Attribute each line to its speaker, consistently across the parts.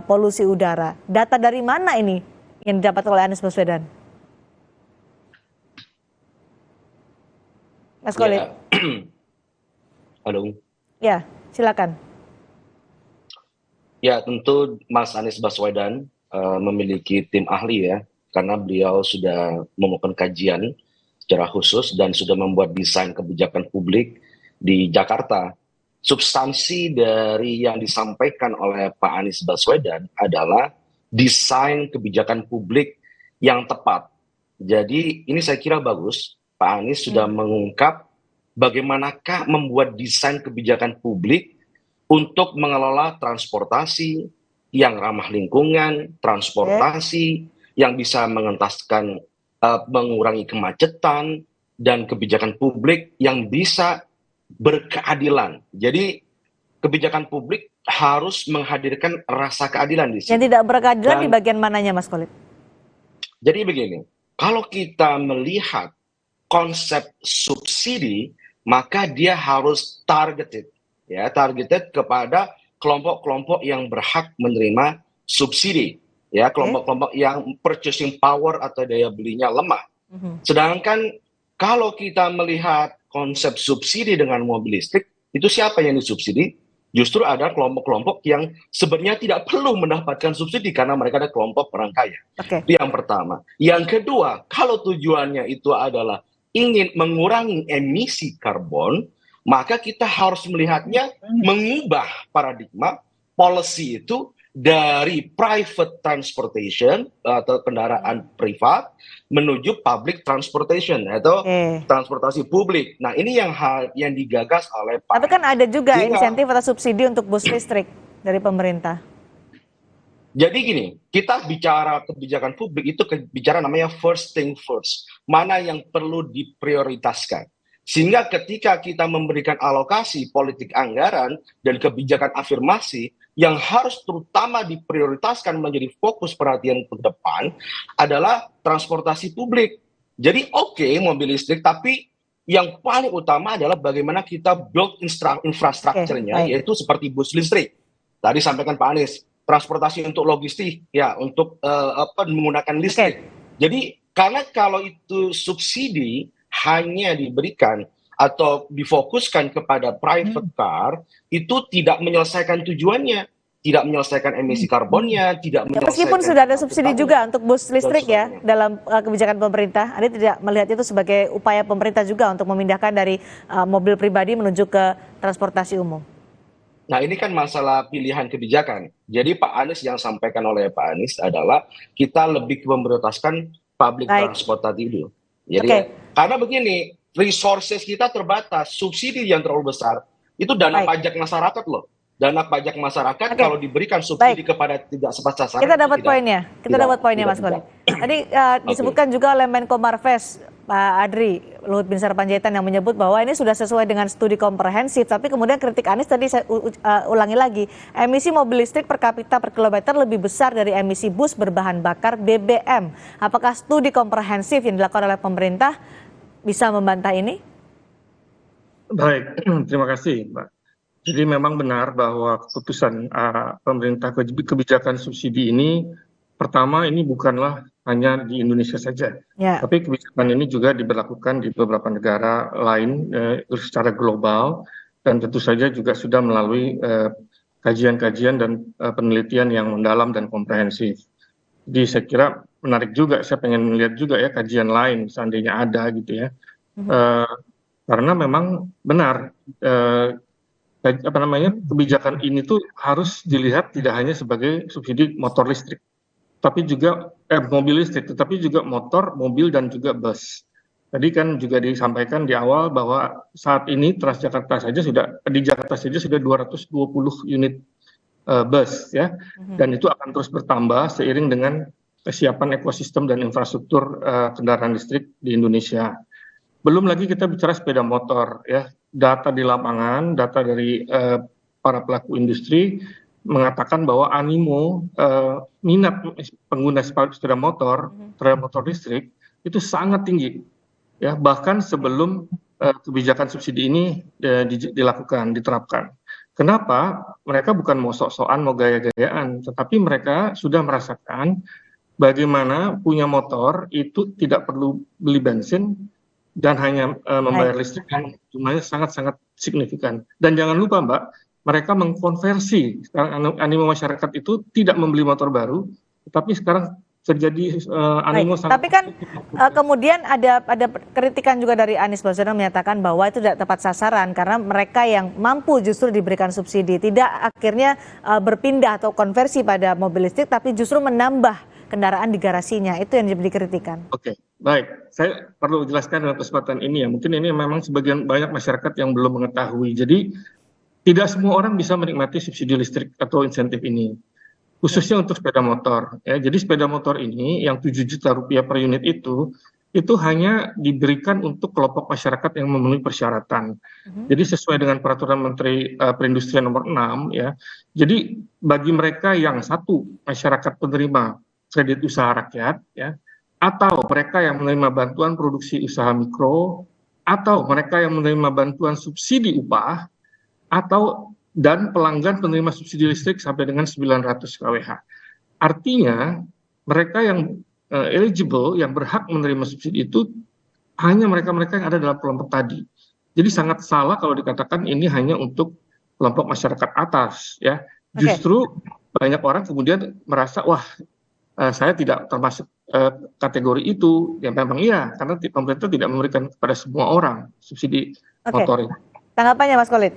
Speaker 1: polusi udara. Data dari mana ini yang didapat oleh Anies Baswedan? Mas Kolit.
Speaker 2: Ya, halo.
Speaker 1: Ya, silakan.
Speaker 2: Ya, tentu Mas Anies Baswedan memiliki tim ahli ya, karena beliau sudah melakukan kajian secara khusus dan sudah membuat desain kebijakan publik di Jakarta. Substansi dari yang disampaikan oleh Pak Anies Baswedan adalah desain kebijakan publik yang tepat. Jadi ini saya kira bagus, Pak Anies sudah mengungkap bagaimanakah membuat desain kebijakan publik untuk mengelola transportasi yang ramah lingkungan, transportasi yang bisa mengentaskan, mengurangi kemacetan, dan kebijakan publik yang bisa berkeadilan. Jadi kebijakan publik harus menghadirkan rasa keadilan di
Speaker 1: Yang
Speaker 2: sini.
Speaker 1: tidak berkeadilan di
Speaker 2: Dan
Speaker 1: bagian mananya, Mas Kolit?
Speaker 2: jadi begini, kalau kita melihat konsep subsidi, maka dia harus targeted, ya, targeted kepada kelompok-kelompok yang berhak menerima subsidi, ya, kelompok-kelompok yang purchasing power atau daya belinya lemah. Sedangkan kalau kita melihat konsep subsidi dengan mobil listrik, itu siapa yang disubsidi? Justru ada kelompok-kelompok yang sebenarnya tidak perlu mendapatkan subsidi karena mereka ada kelompok orang kaya. Itu yang pertama. Yang kedua, kalau tujuannya itu adalah ingin mengurangi emisi karbon, maka kita harus melihatnya mengubah paradigma policy itu dari private transportation atau kendaraan privat menuju public transportation atau transportasi publik. Nah, ini yang digagas oleh Pak.
Speaker 1: Tapi kan ada juga insentif atau subsidi untuk bus listrik dari pemerintah.
Speaker 2: Jadi gini, kita bicara kebijakan publik itu bicara namanya first thing first. Mana yang perlu diprioritaskan. Sehingga ketika kita memberikan alokasi politik anggaran dan kebijakan afirmasi, yang harus terutama diprioritaskan menjadi fokus perhatian ke depan adalah transportasi publik. Jadi oke, mobil listrik, tapi yang paling utama adalah bagaimana kita build infrastrukturnya, yaitu seperti bus listrik. Tadi sampaikan Pak Anies, transportasi untuk logistik, ya, untuk menggunakan listrik. Jadi karena kalau itu subsidi hanya diberikan atau difokuskan kepada private car, itu tidak menyelesaikan tujuannya, tidak menyelesaikan emisi karbonnya, tidak menyelesaikan.
Speaker 1: Meskipun sudah ada subsidi juga untuk bus listrik ya dalam kebijakan pemerintah, Anda tidak melihat itu sebagai upaya pemerintah juga untuk memindahkan dari mobil pribadi menuju ke transportasi umum?
Speaker 2: Nah, ini kan masalah pilihan kebijakan. Jadi Pak Anies yang sampaikan oleh Pak Anies adalah kita lebih memprioritaskan public transport tadi itu. Jadi karena begini, resources kita terbatas, subsidi yang terlalu besar, itu dana pajak masyarakat loh. Dana pajak masyarakat kalau diberikan subsidi kepada tidak tepat sasaran.
Speaker 1: Kita dapat poinnya, Mas Kolit. Tadi disebutkan juga oleh Menko Marves, Pak Adri Luhut Binsar Panjaitan yang menyebut bahwa ini sudah sesuai dengan studi komprehensif, tapi kemudian kritik Anies tadi saya ulangi lagi, emisi mobil listrik per kapita per kilometer lebih besar dari emisi bus berbahan bakar BBM. Apakah studi komprehensif yang dilakukan oleh pemerintah bisa membantah ini?
Speaker 3: Baik, terima kasih, Mbak. Jadi memang benar bahwa keputusan pemerintah kebijakan subsidi ini, pertama ini bukanlah hanya di Indonesia saja, tapi kebijakan ini juga diberlakukan di beberapa negara lain secara global, dan tentu saja juga sudah melalui kajian-kajian dan penelitian yang mendalam dan komprehensif. Jadi saya kira menarik juga, saya pengen melihat juga ya kajian lain seandainya ada gitu ya, karena memang benar. Kebijakan ini tuh harus dilihat tidak hanya sebagai subsidi motor listrik, tapi juga mobil listrik, tetapi juga motor, mobil, dan juga bus. Tadi kan juga disampaikan di awal bahwa saat ini Transjakarta saja di Jakarta saja sudah 220 unit bus ya, dan itu akan terus bertambah seiring dengan kesiapan ekosistem dan infrastruktur kendaraan listrik di Indonesia. Belum lagi kita bicara sepeda motor ya, data di lapangan, data dari para pelaku industri mengatakan bahwa animo minat pengguna sepeda motor terhadap motor listrik itu sangat tinggi ya, bahkan sebelum kebijakan subsidi ini diterapkan. Kenapa? Mereka bukan mau sok-sokan, mau gaya-gayaan, tetapi mereka sudah merasakan bagaimana punya motor itu tidak perlu beli bensin dan hanya membayar
Speaker 1: Baik.
Speaker 3: listrik yang jumlahnya sangat-sangat signifikan. Dan jangan lupa Mbak, mereka mengkonversi, sekarang animo masyarakat itu tidak membeli motor baru, tetapi sekarang terjadi animo
Speaker 1: Baik,
Speaker 3: sangat.
Speaker 1: tapi kan kemudian ada kritikan juga dari Anies Baswedan menyatakan bahwa itu tidak tepat sasaran karena mereka yang mampu justru diberikan subsidi, tidak akhirnya berpindah atau konversi pada mobil listrik, tapi justru menambah kendaraan di garasinya. Itu yang jadi kritikan.
Speaker 3: Oke, baik. Saya perlu jelaskan dalam kesempatan ini ya. Mungkin ini memang sebagian banyak masyarakat yang belum mengetahui. Jadi tidak semua orang bisa menikmati subsidi listrik atau insentif ini, khususnya untuk sepeda motor. Ya. Jadi sepeda motor ini yang 7 juta rupiah per unit itu hanya diberikan untuk kelompok masyarakat yang memenuhi persyaratan. Jadi sesuai dengan peraturan Menteri Perindustrian nomor 6 ya. Jadi bagi mereka yang satu masyarakat penerima kredit usaha rakyat ya, atau mereka yang menerima bantuan produksi usaha mikro, atau mereka yang menerima bantuan subsidi upah, atau dan pelanggan penerima subsidi listrik sampai dengan 900 kWh. Artinya mereka yang eligible, yang berhak menerima subsidi itu hanya mereka-mereka yang ada dalam kelompok tadi. Jadi sangat salah kalau dikatakan ini hanya untuk kelompok masyarakat atas ya. Justru banyak orang kemudian merasa wah saya tidak termasuk kategori itu. Ya memang iya, karena pemerintah tidak memberikan kepada semua orang subsidi motor ini.
Speaker 1: Tanggapannya Mas Khalid?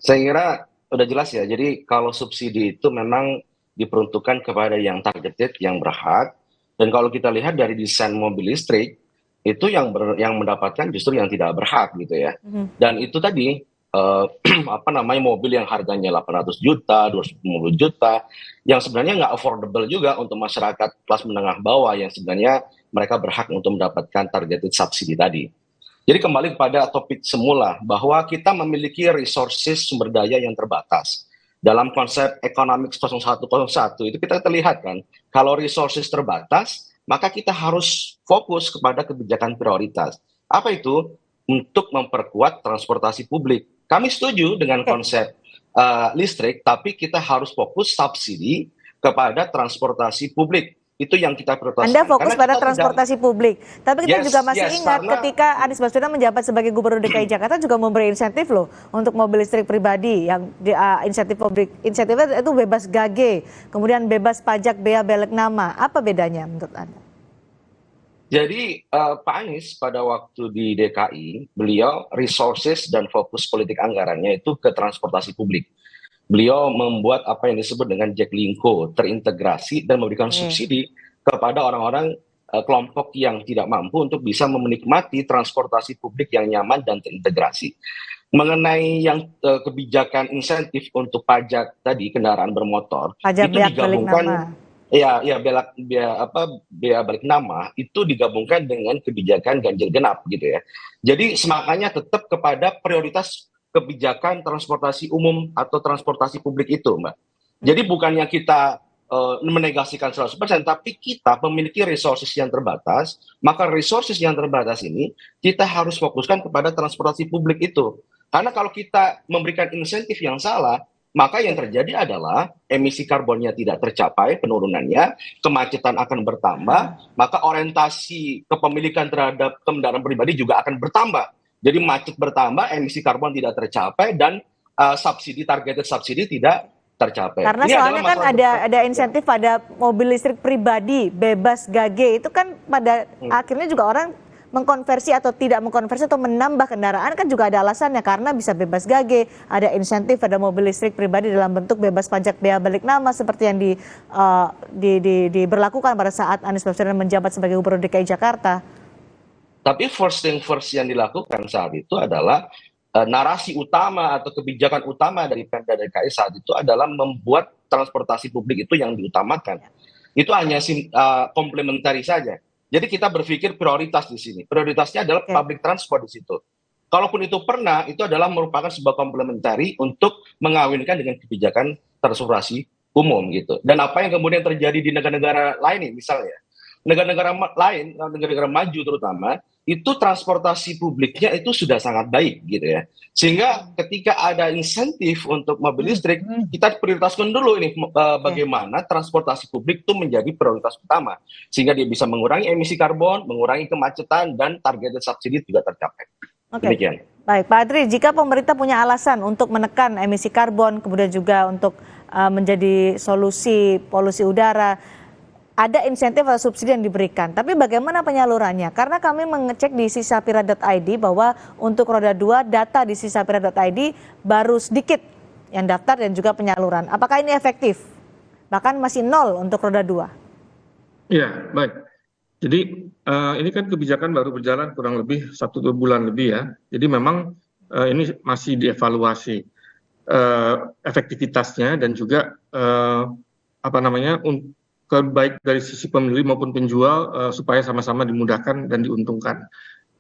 Speaker 2: Saya kira udah jelas ya. Jadi kalau subsidi itu memang diperuntukkan kepada yang targeted, yang berhak. Dan kalau kita lihat dari desain mobil listrik, itu yang mendapatkan justru yang tidak berhak gitu ya. Dan itu tadi mobil yang harganya 800 juta, 250 juta, yang sebenarnya nggak affordable juga untuk masyarakat kelas menengah bawah yang sebenarnya mereka berhak untuk mendapatkan targeted subsidi tadi. Jadi kembali kepada topik semula bahwa kita memiliki resources sumber daya yang terbatas. Dalam konsep Economics 0101 itu kita terlihat kan, kalau resources terbatas, maka kita harus fokus kepada kebijakan prioritas. Apa itu? Untuk memperkuat transportasi publik. Kami setuju dengan konsep listrik, tapi kita harus fokus subsidi kepada transportasi publik. Itu yang kita prioritaskan.
Speaker 1: Anda fokus pada transportasi publik. Tapi kita juga masih ingat ketika Anies Baswedan menjabat sebagai Gubernur DKI Jakarta juga memberi insentif loh untuk mobil listrik pribadi yang insentifnya itu bebas gage, kemudian bebas pajak bea balik nama. Apa bedanya menurut Anda?
Speaker 2: Jadi Pak Anies pada waktu di DKI, beliau resources dan fokus politik anggarannya itu ke transportasi publik. Beliau membuat apa yang disebut dengan Jaklingko, terintegrasi dan memberikan subsidi kepada orang-orang kelompok yang tidak mampu untuk bisa menikmati transportasi publik yang nyaman dan terintegrasi. Mengenai yang kebijakan insentif untuk pajak tadi kendaraan bermotor,
Speaker 1: pajak
Speaker 2: itu digabungkan bea balik nama itu digabungkan dengan kebijakan ganjil genap gitu ya. Jadi semangatnya tetap kepada prioritas kebijakan transportasi umum atau transportasi publik itu, Mbak. Jadi bukannya kita menegasikan 100%, tapi kita memiliki resources yang terbatas, maka resources yang terbatas ini kita harus fokuskan kepada transportasi publik itu. Karena kalau kita memberikan insentif yang salah, maka yang terjadi adalah emisi karbonnya tidak tercapai penurunannya, kemacetan akan bertambah, maka orientasi kepemilikan terhadap kendaraan pribadi juga akan bertambah. Jadi macet bertambah, emisi karbon tidak tercapai, dan targeted subsidi tidak tercapai.
Speaker 1: Karena
Speaker 2: ini
Speaker 1: soalnya kan ada insentif pada mobil listrik pribadi, bebas gage, itu kan pada akhirnya juga orang mengkonversi atau tidak mengkonversi atau menambah kendaraan kan juga ada alasannya, karena bisa bebas gage, ada insentif pada mobil listrik pribadi dalam bentuk bebas pajak bea balik nama seperti yang diberlakukan pada saat Anies Baswedan menjabat sebagai Gubernur DKI Jakarta.
Speaker 2: Tapi first yang dilakukan saat itu adalah narasi utama atau kebijakan utama dari Pemda DKI saat itu adalah membuat transportasi publik itu yang diutamakan. Itu hanya komplementari saja. Jadi kita berpikir prioritas di sini. Prioritasnya adalah public transport di situ. Kalaupun itu pernah, itu adalah merupakan sebuah komplementari untuk mengawinkan dengan kebijakan transportasi umum gitu. Dan apa yang kemudian terjadi di negara-negara lain nih, misalnya negara-negara lain, negara-negara maju terutama, itu transportasi publiknya itu sudah sangat baik gitu ya. Sehingga ketika ada insentif untuk mobil listrik, kita prioritaskan dulu ini bagaimana transportasi publik itu menjadi prioritas utama. Sehingga dia bisa mengurangi emisi karbon, mengurangi kemacetan, dan targeted subsidi juga tercapai. Demikian.
Speaker 1: Baik, Pak Adri, jika pemerintah punya alasan untuk menekan emisi karbon, kemudian juga untuk menjadi solusi polusi udara, ada insentif atau subsidi yang diberikan. Tapi bagaimana penyalurannya? Karena kami mengecek di sisapira.id bahwa untuk roda 2 data di sisapira.id baru sedikit yang daftar dan juga penyaluran. Apakah ini efektif? Bahkan masih 0 untuk roda 2.
Speaker 3: Iya, baik. Jadi ini kan kebijakan baru berjalan kurang lebih 1-2 bulan lebih ya. Jadi memang ini masih dievaluasi efektivitasnya dan juga baik dari sisi pembeli maupun penjual supaya sama-sama dimudahkan dan diuntungkan.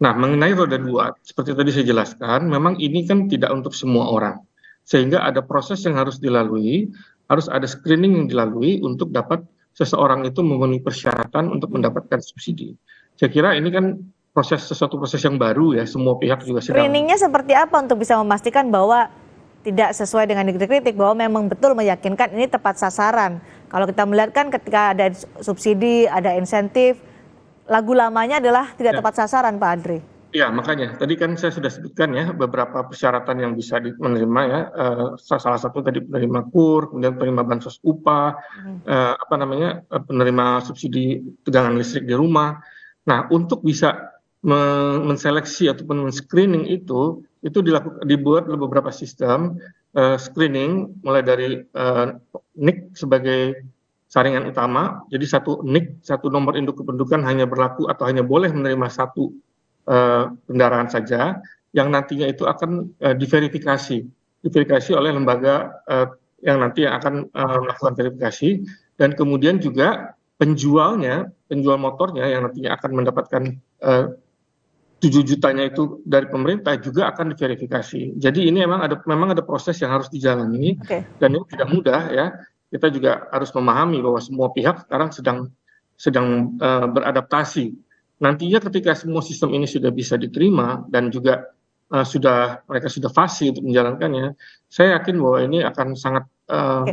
Speaker 3: Nah, mengenai roda 2, seperti tadi saya jelaskan, memang ini kan tidak untuk semua orang. Sehingga ada proses yang harus dilalui, harus ada screening yang dilalui untuk dapat seseorang itu memenuhi persyaratan untuk mendapatkan subsidi. Saya kira ini kan sesuatu proses yang baru ya, semua pihak juga sedang.
Speaker 1: Screeningnya seperti apa untuk bisa memastikan bahwa tidak sesuai dengan dikritik, bahwa memang betul meyakinkan ini tepat sasaran. Kalau kita melihat kan ketika ada subsidi, ada insentif, lagu lamanya adalah tidak tepat sasaran, Pak Adri.
Speaker 3: Ya, makanya tadi kan saya sudah sebutkan ya beberapa persyaratan yang bisa menerima ya. Salah satu tadi penerima KUR, kemudian penerima bansos upah, penerima subsidi tegangan listrik di rumah. Nah, untuk bisa menseleksi ataupun men-screening itu dibuat beberapa sistem screening, mulai dari NIK sebagai saringan utama. Jadi satu NIK, satu nomor induk kependudukan hanya berlaku atau hanya boleh menerima satu kendaraan saja, yang nantinya itu akan diverifikasi oleh lembaga yang nanti akan melakukan verifikasi, dan kemudian juga penjual motornya yang nantinya akan mendapatkan 7 jutanya itu dari pemerintah juga akan diverifikasi. Jadi ini memang ada proses yang harus dijalani, dan ini tidak mudah ya. Kita juga harus memahami bahwa semua pihak sekarang sedang beradaptasi. Nantinya ketika semua sistem ini sudah bisa diterima dan juga mereka sudah fasih untuk menjalankannya, saya yakin bahwa ini akan sangat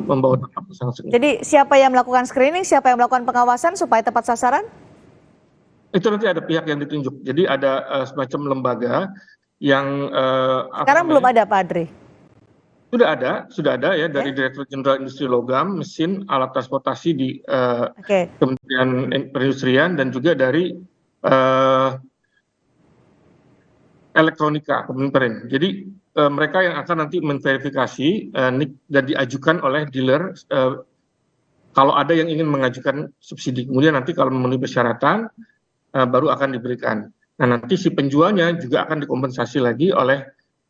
Speaker 3: membawa dampak sangat signifikan.
Speaker 1: Jadi siapa yang melakukan screening, siapa yang melakukan pengawasan supaya tepat sasaran?
Speaker 3: Itu nanti ada pihak yang ditunjuk. Jadi ada semacam lembaga yang
Speaker 1: sekarang belum ada, Pak Adri.
Speaker 3: Sudah ada ya, dari Direktur Jenderal Industri Logam, Mesin, Alat Transportasi di Kementerian Perindustrian, dan juga dari elektronika Kemenperin. Jadi mereka yang akan nanti memverifikasi NIK dan diajukan oleh dealer kalau ada yang ingin mengajukan subsidi. Kemudian nanti kalau memenuhi persyaratan baru akan diberikan. Nah, nanti si penjualnya juga akan dikompensasi lagi oleh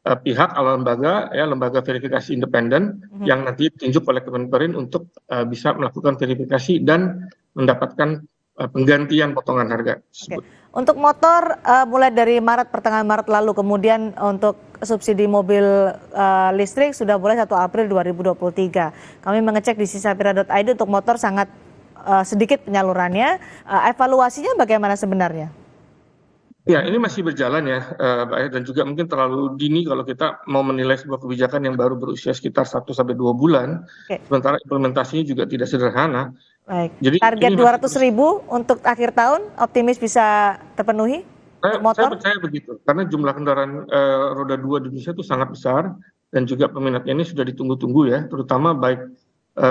Speaker 3: pihak lembaga verifikasi independen yang nanti ditunjuk oleh Kemenperin untuk bisa melakukan verifikasi dan mendapatkan penggantian potongan harga tersebut.
Speaker 1: Untuk motor mulai dari pertengahan Maret lalu, kemudian untuk subsidi mobil listrik sudah mulai 1 April 2023. Kami mengecek di sisapira.id untuk motor sangat sedikit penyalurannya. Evaluasinya bagaimana sebenarnya?
Speaker 3: Ya, ini masih berjalan ya, dan juga mungkin terlalu dini kalau kita mau menilai sebuah kebijakan yang baru berusia sekitar 1-2 bulan, sementara implementasinya juga tidak sederhana.
Speaker 1: Baik. Jadi target 200.000 untuk akhir tahun optimis bisa terpenuhi?
Speaker 3: Saya percaya begitu, karena jumlah kendaraan roda 2 di Indonesia itu sangat besar, dan juga peminatnya ini sudah ditunggu-tunggu ya, terutama baik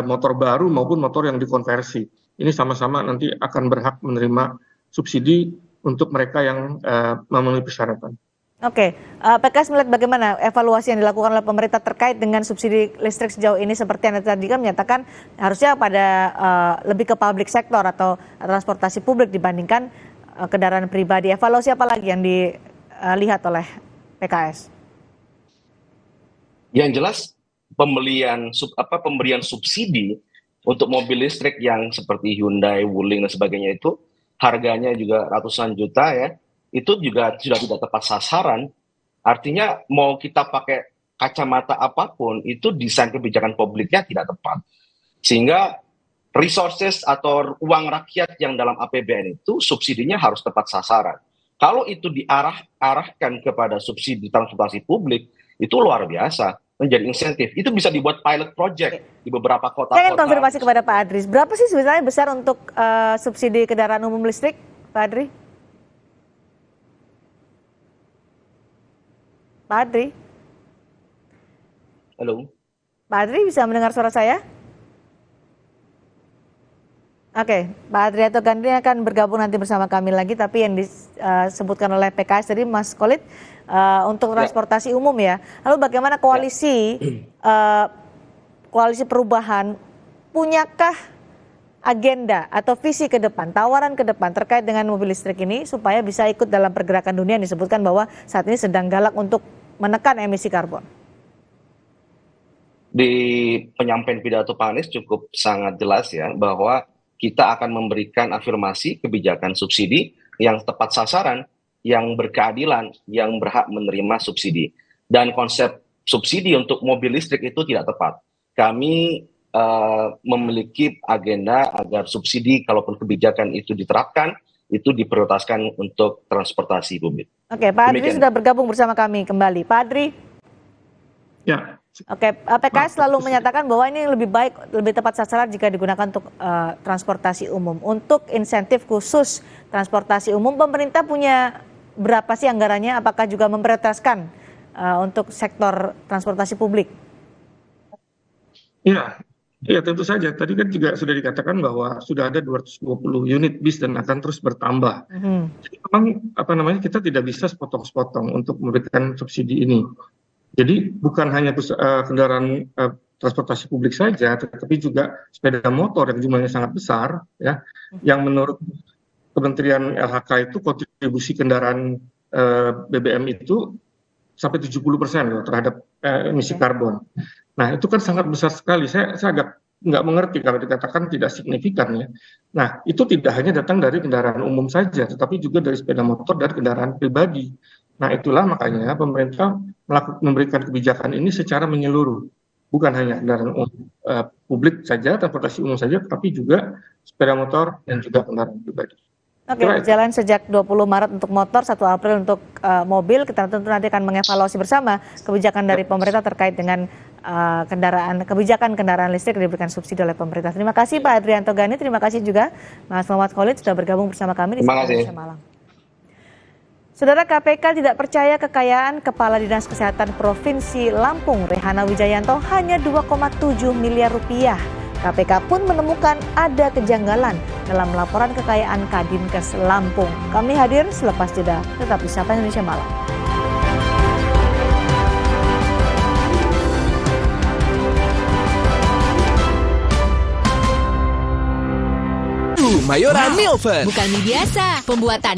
Speaker 3: motor baru maupun motor yang dikonversi. Ini sama-sama nanti akan berhak menerima subsidi untuk mereka yang memenuhi persyaratan.
Speaker 1: PKS melihat bagaimana evaluasi yang dilakukan oleh pemerintah terkait dengan subsidi listrik sejauh ini, seperti yang tadi kan menyatakan harusnya pada lebih ke public sector atau transportasi publik dibandingkan kendaraan pribadi. Evaluasi apa lagi yang dilihat oleh PKS?
Speaker 2: Yang jelas pemberian subsidi untuk mobil listrik yang seperti Hyundai, Wuling dan sebagainya itu harganya juga ratusan juta ya, itu juga sudah tidak tepat sasaran. Artinya mau kita pakai kacamata apapun, itu desain kebijakan publiknya tidak tepat. Sehingga resources atau uang rakyat yang dalam APBN itu subsidinya harus tepat sasaran. Kalau itu diarahkan kepada subsidi transportasi publik, itu luar biasa, menjadi insentif. Itu bisa dibuat pilot project di beberapa kota-kota.
Speaker 1: Saya ingin konfirmasi kepada Pak Adri, berapa sih sebenarnya besar untuk subsidi kendaraan umum listrik, Pak Adri? Pak Adri?
Speaker 2: Halo? Pak
Speaker 1: Adri bisa mendengar suara saya? Oke, Pak Adrianto Gandhi akan bergabung nanti bersama kami lagi, tapi yang disebutkan oleh PKS tadi, Mas Khalid, untuk transportasi umum ya. Lalu bagaimana koalisi perubahan, punyakah agenda atau visi ke depan, tawaran ke depan terkait dengan mobil listrik ini supaya bisa ikut dalam pergerakan dunia yang disebutkan bahwa saat ini sedang galak untuk menekan emisi karbon?
Speaker 2: Di penyampaian pidato Pak Anies cukup sangat jelas ya, bahwa kita akan memberikan afirmasi kebijakan subsidi yang tepat sasaran, yang berkeadilan, yang berhak menerima subsidi. Dan konsep subsidi untuk mobil listrik itu tidak tepat. Kami memiliki agenda agar subsidi, kalaupun kebijakan itu diterapkan, itu diprioritaskan untuk transportasi publik.
Speaker 1: Oke, Pak Adri sudah bergabung bersama kami kembali. Pak Adri?
Speaker 3: Ya.
Speaker 1: Oke, PKS selalu menyatakan bahwa ini lebih baik, lebih tepat sasaran jika digunakan untuk transportasi umum. Untuk insentif khusus transportasi umum, pemerintah punya berapa sih anggarannya? Apakah juga memprioritaskan untuk sektor transportasi publik?
Speaker 3: Iya, tentu saja. Tadi kan juga sudah dikatakan bahwa sudah ada 220 unit bis dan akan terus bertambah. Jadi memang kita tidak bisa sepotong-sepotong untuk memberikan subsidi ini. Jadi bukan hanya kendaraan transportasi publik saja, tetapi juga sepeda motor yang jumlahnya sangat besar, ya, yang menurut Kementerian LHK itu kontribusi kendaraan BBM itu sampai 70% loh terhadap emisi karbon. Nah itu kan sangat besar sekali. Saya agak nggak mengerti kalau dikatakan tidak signifikan ya. Nah itu tidak hanya datang dari kendaraan umum saja, tetapi juga dari sepeda motor dan kendaraan pribadi. Nah itulah makanya pemerintah memberikan kebijakan ini secara menyeluruh, bukan hanya kendaraan publik saja, transportasi umum saja, tapi juga sepeda motor dan juga kendaraan pribadi.
Speaker 1: Oke, berjalan sejak 20 Maret untuk motor, 1 April untuk mobil. Kita tentu nanti akan mengevaluasi bersama kebijakan dari pemerintah terkait dengan kebijakan kendaraan listrik yang diberikan subsidi oleh pemerintah. Terima kasih Pak Adrianto Gandhi, terima kasih juga Mas Muhammad Khalid sudah bergabung bersama kami di Indonesia Malam. Saudara, KPK tidak percaya kekayaan Kepala Dinas Kesehatan Provinsi Lampung, Rehana Wijayanto, hanya 2,7 miliar rupiah. KPK pun menemukan ada kejanggalan dalam laporan kekayaan Kadinkes Lampung. Kami hadir selepas jeda, tetap di Sapa Indonesia Malam.
Speaker 4: Mayora Milven.
Speaker 5: Bukan mie biasa, pembuatannya